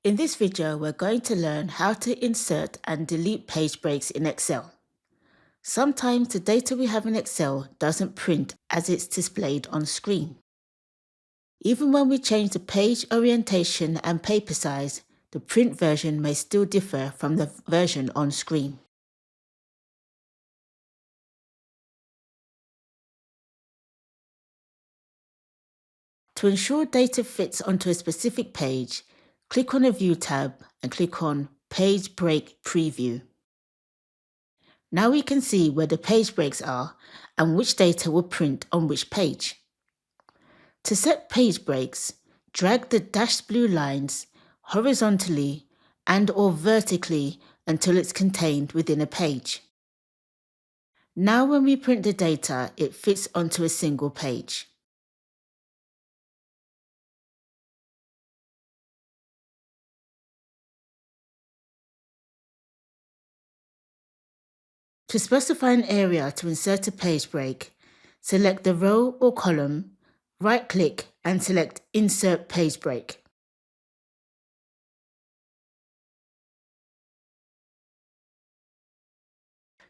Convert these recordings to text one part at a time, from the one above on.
In this video, we're going to learn how to insert and delete page breaks in Excel. Sometimes the data we have in Excel doesn't print as it's displayed on screen. Even when we change the page orientation and paper size, the print version may still differ from the version on screen. To ensure data fits onto a specific page, click on the View tab and click on Page Break Preview. Now we can see where the page breaks are and which data will print on which page. To set page breaks, drag the dashed blue lines horizontally and/or vertically until it's contained within a page. Now when we print the data, it fits onto a single page. To specify an area to insert a page break, select the row or column, right-click and select Insert Page Break.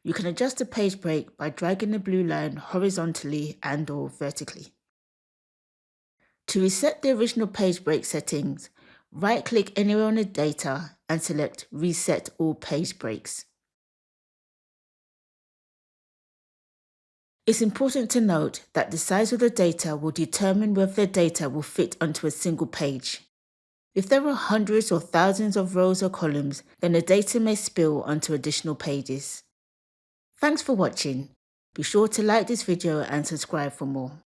You can adjust the page break by dragging the blue line horizontally and/or vertically. To reset the original page break settings, right-click anywhere on the data and select Reset All Page Breaks. It's important to note that the size of the data will determine whether the data will fit onto a single page. If there are hundreds or thousands of rows or columns, then the data may spill onto additional pages. Thanks for watching. Be sure to like this video and subscribe for more.